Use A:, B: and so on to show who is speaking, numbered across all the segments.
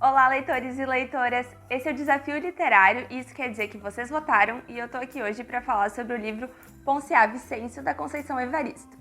A: Olá, leitores e leitoras! Esse é o Desafio Literário e isso quer dizer que vocês votaram e eu tô aqui hoje para falar sobre o livro Ponciá Vicêncio, da Conceição Evaristo.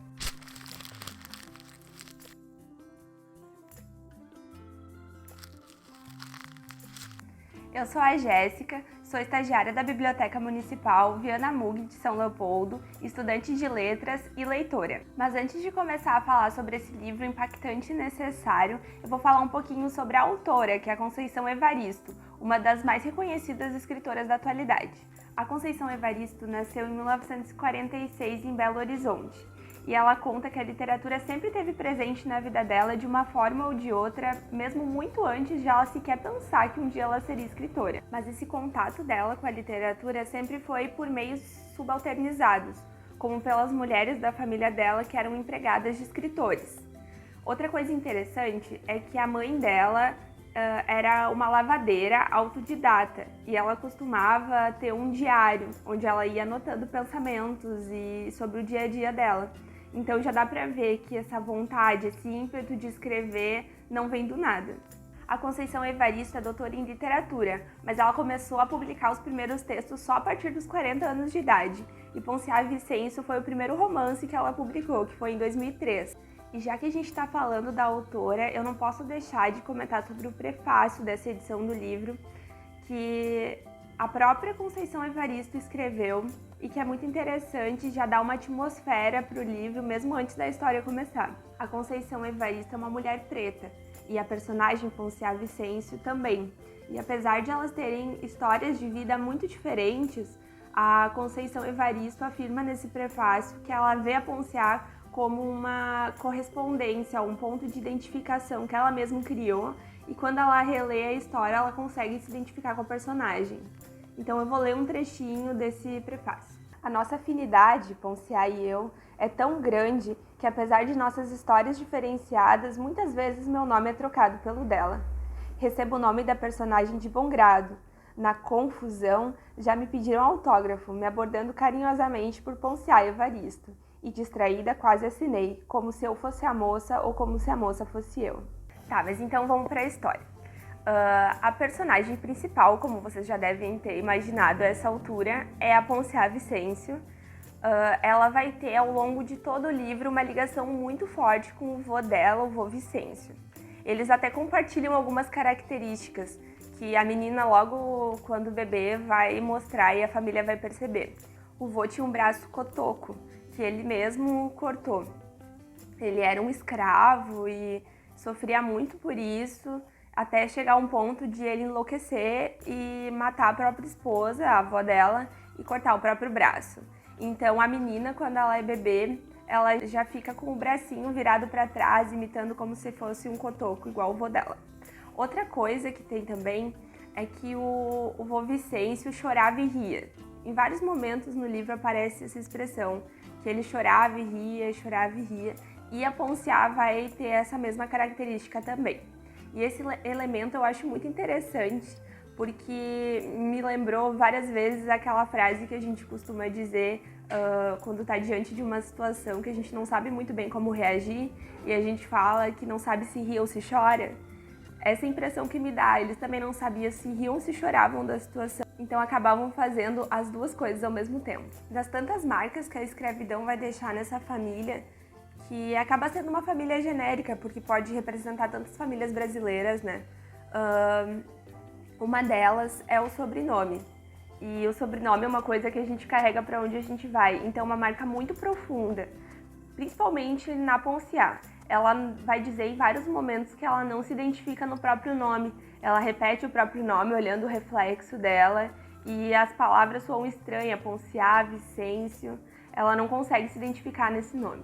A: Eu sou a Jéssica, sou estagiária da Biblioteca Municipal Viana Mug de São Leopoldo, estudante de letras e leitora. Mas antes de começar a falar sobre esse livro impactante e necessário, eu vou falar um pouquinho sobre a autora, que é a Conceição Evaristo, uma das mais reconhecidas escritoras da atualidade. A Conceição Evaristo nasceu em 1946 em Belo Horizonte. E ela conta que a literatura sempre esteve presente na vida dela de uma forma ou de outra, mesmo muito antes de ela sequer pensar que um dia ela seria escritora. Mas esse contato dela com a literatura sempre foi por meios subalternizados, como pelas mulheres da família dela que eram empregadas de escritores. Outra coisa interessante é que a mãe dela era uma lavadeira autodidata e ela costumava ter um diário onde ela ia anotando pensamentos e sobre o dia a dia dela. Então já dá pra ver que essa vontade, esse ímpeto de escrever não vem do nada. A Conceição Evaristo é doutora em literatura, mas ela começou a publicar os primeiros textos só a partir dos 40 anos de idade. E Ponciá Vicêncio foi o primeiro romance que ela publicou, que foi em 2003. E já que a gente está falando da autora, eu não posso deixar de comentar sobre o prefácio dessa edição do livro, que a própria Conceição Evaristo escreveu e que é muito interessante, já dá uma atmosfera para o livro, mesmo antes da história começar. A Conceição Evaristo é uma mulher preta e a personagem Ponciá Vicêncio também. E apesar de elas terem histórias de vida muito diferentes, a Conceição Evaristo afirma nesse prefácio que ela vê a Ponciá como uma correspondência, um ponto de identificação que ela mesma criou, e quando ela relê a história, ela consegue se identificar com a personagem. Então eu vou ler um trechinho desse prefácio. A nossa afinidade, Ponciá e eu, é tão grande que apesar de nossas histórias diferenciadas, muitas vezes meu nome é trocado pelo dela. Recebo o nome da personagem de bom grado. Na confusão, já me pediram autógrafo, me abordando carinhosamente por Ponciá Evaristo. E distraída quase assinei, como se eu fosse a moça ou como se a moça fosse eu. Tá, mas então vamos para a história. A personagem principal, como vocês já devem ter imaginado a essa altura, é a Ponciá Vicêncio. Ela vai ter ao longo de todo o livro uma ligação muito forte com o vô dela, o vô Vicêncio. Eles até compartilham algumas características que a menina logo quando bebê vai mostrar e a família vai perceber. O vô tinha um braço cotoco, que ele mesmo cortou. Ele era um escravo e sofria muito por isso, até chegar a um ponto de ele enlouquecer e matar a própria esposa, a avó dela, e cortar o próprio braço. Então a menina, quando ela é bebê, ela já fica com o bracinho virado para trás, imitando como se fosse um cotoco, igual o vô dela. Outra coisa que tem também é que o vô Vicêncio chorava e ria. Em vários momentos no livro aparece essa expressão, que ele chorava e ria, chorava e ria, e a Ponciá vai ter essa mesma característica também. E esse elemento eu acho muito interessante, porque me lembrou várias vezes aquela frase que a gente costuma dizer quando está diante de uma situação que a gente não sabe muito bem como reagir, e a gente fala que não sabe se ri ou se chora. Essa impressão que me dá, eles também não sabiam se riam ou se choravam da situação, então acabavam fazendo as duas coisas ao mesmo tempo. Das tantas marcas que a escravidão vai deixar nessa família, que acaba sendo uma família genérica, porque pode representar tantas famílias brasileiras, né? Uma delas é o sobrenome. E o sobrenome é uma coisa que a gente carrega para onde a gente vai. Então é uma marca muito profunda, principalmente na Ponciá. Ela vai dizer em vários momentos que ela não se identifica no próprio nome. Ela repete o próprio nome olhando o reflexo dela e as palavras soam estranhas, Ponciá, Vicêncio. Ela não consegue se identificar nesse nome.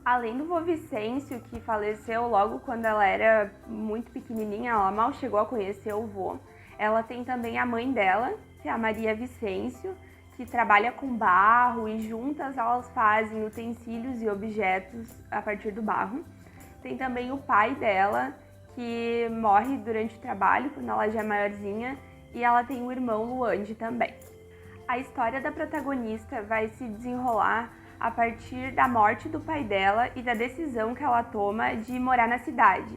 A: Além do vô Vicêncio, que faleceu logo quando ela era muito pequenininha, ela mal chegou a conhecer o vô, ela tem também a mãe dela, que é a Maria Vicêncio, que trabalha com barro e juntas elas fazem utensílios e objetos a partir do barro. Tem também o pai dela, que morre durante o trabalho, quando ela já é maiorzinha, e ela tem o irmão Luande também. A história da protagonista vai se desenrolar a partir da morte do pai dela e da decisão que ela toma de morar na cidade.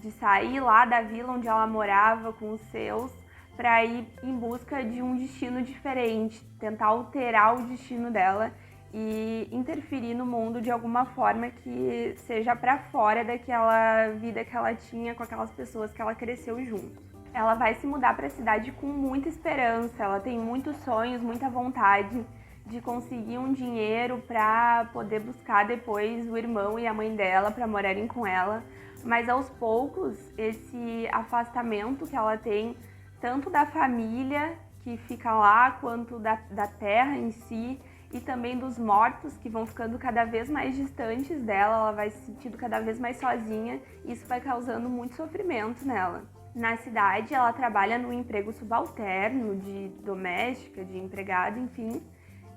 A: de sair lá da vila onde ela morava com os seus para ir em busca de um destino diferente, tentar alterar o destino dela e interferir no mundo de alguma forma que seja para fora daquela vida que ela tinha com aquelas pessoas que ela cresceu junto. Ela vai se mudar para a cidade com muita esperança, ela tem muitos sonhos, muita vontade de conseguir um dinheiro para poder buscar depois o irmão e a mãe dela para morarem com ela, mas aos poucos esse afastamento que ela tem tanto da família que fica lá, quanto da terra em si, e também dos mortos que vão ficando cada vez mais distantes dela, ela vai se sentindo cada vez mais sozinha e isso vai causando muito sofrimento nela. Na cidade, ela trabalha num emprego subalterno, de doméstica, de empregada, enfim,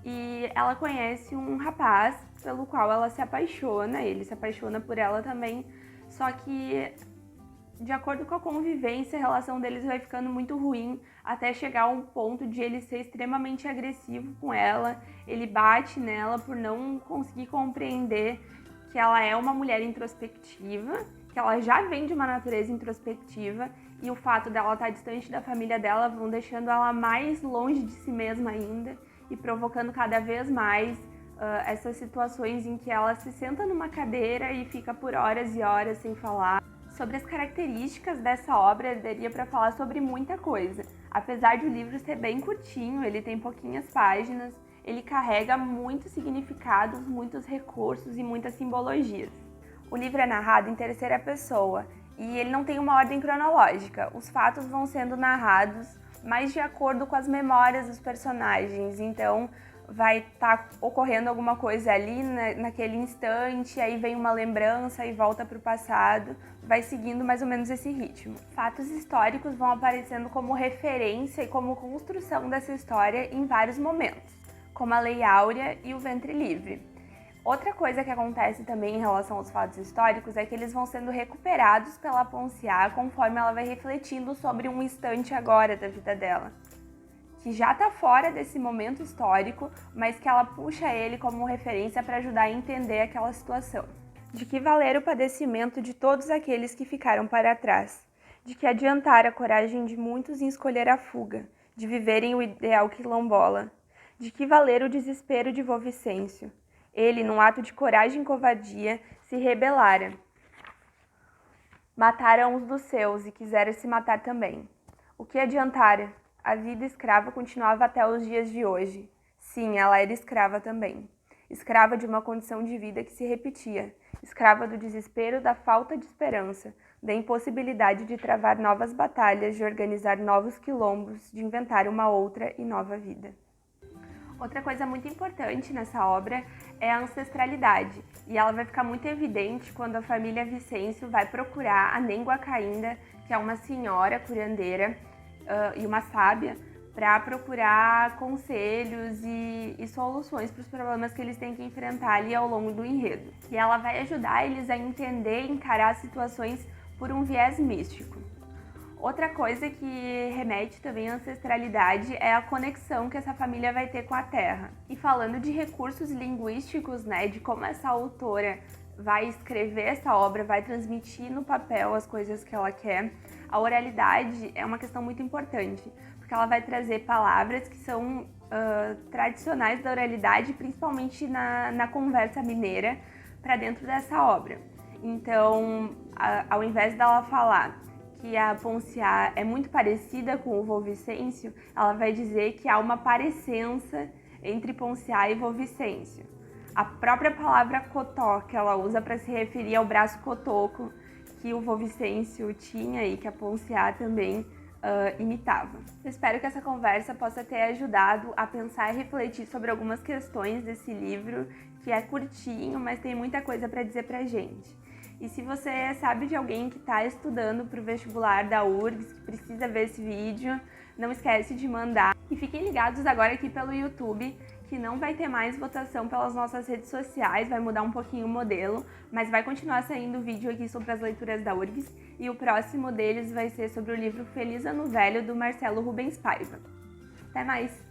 A: e ela conhece um rapaz pelo qual ela se apaixona, ele se apaixona por ela também, só que de acordo com a convivência, a relação deles vai ficando muito ruim, até chegar a um ponto de ele ser extremamente agressivo com ela, ele bate nela por não conseguir compreender que ela é uma mulher introspectiva, que ela já vem de uma natureza introspectiva e o fato dela estar distante da família dela vão deixando ela mais longe de si mesma ainda e provocando cada vez mais essas situações em que ela se senta numa cadeira e fica por horas e horas sem falar. Sobre as características dessa obra, daria para falar sobre muita coisa. Apesar de o livro ser bem curtinho, ele tem pouquinhas páginas, ele carrega muitos significados, muitos recursos e muitas simbologias. O livro é narrado em terceira pessoa e ele não tem uma ordem cronológica. Os fatos vão sendo narrados mais de acordo com as memórias dos personagens, então vai estar ocorrendo alguma coisa ali naquele instante, aí vem uma lembrança e volta para o passado, vai seguindo mais ou menos esse ritmo. Fatos históricos vão aparecendo como referência e como construção dessa história em vários momentos, como a Lei Áurea e o Ventre Livre. Outra coisa que acontece também em relação aos fatos históricos é que eles vão sendo recuperados pela Ponciá conforme ela vai refletindo sobre um instante agora da vida dela, que já está fora desse momento histórico, mas que ela puxa ele como referência para ajudar a entender aquela situação. De que valer o padecimento de todos aqueles que ficaram para trás? De que adiantar a coragem de muitos em escolher a fuga, de viverem o ideal quilombola? De que valer o desespero de vô Vicêncio? Ele, num ato de coragem e covardia, se rebelara. Mataram uns dos seus e quisera se matar também. O que adiantara? A vida escrava continuava até os dias de hoje. Sim, ela era escrava também. Escrava de uma condição de vida que se repetia. Escrava do desespero, da falta de esperança, da impossibilidade de travar novas batalhas, de organizar novos quilombos, de inventar uma outra e nova vida. Outra coisa muito importante nessa obra é a ancestralidade, e ela vai ficar muito evidente quando a família Vicêncio vai procurar a Nengua Cainda, que é uma senhora curandeira e uma sábia, para procurar conselhos e soluções para os problemas que eles têm que enfrentar ali ao longo do enredo. E ela vai ajudar eles a entender e encarar situações por um viés místico. Outra coisa que remete também à ancestralidade é a conexão que essa família vai ter com a terra. E falando de recursos linguísticos, né, de como essa autora vai escrever essa obra, vai transmitir no papel as coisas que ela quer, a oralidade é uma questão muito importante, porque ela vai trazer palavras que são tradicionais da oralidade, principalmente na conversa mineira, para dentro dessa obra. Então, ao invés dela falar que a Ponciá é muito parecida com o vô Vicêncio, ela vai dizer que há uma parecença entre Ponciá e vô Vicêncio. A própria palavra cotó, que ela usa para se referir ao braço cotoco que o vô Vicêncio tinha e que a Ponciá também imitava. Eu espero que essa conversa possa ter ajudado a pensar e refletir sobre algumas questões desse livro, que é curtinho, mas tem muita coisa para dizer pra gente. E se você sabe de alguém que está estudando para o vestibular da URGS, que precisa ver esse vídeo, não esquece de mandar. E fiquem ligados agora aqui pelo YouTube, que não vai ter mais votação pelas nossas redes sociais, vai mudar um pouquinho o modelo, mas vai continuar saindo vídeo aqui sobre as leituras da URGS, e o próximo deles vai ser sobre o livro Feliz Ano Velho, do Marcelo Rubens Paiva. Até mais!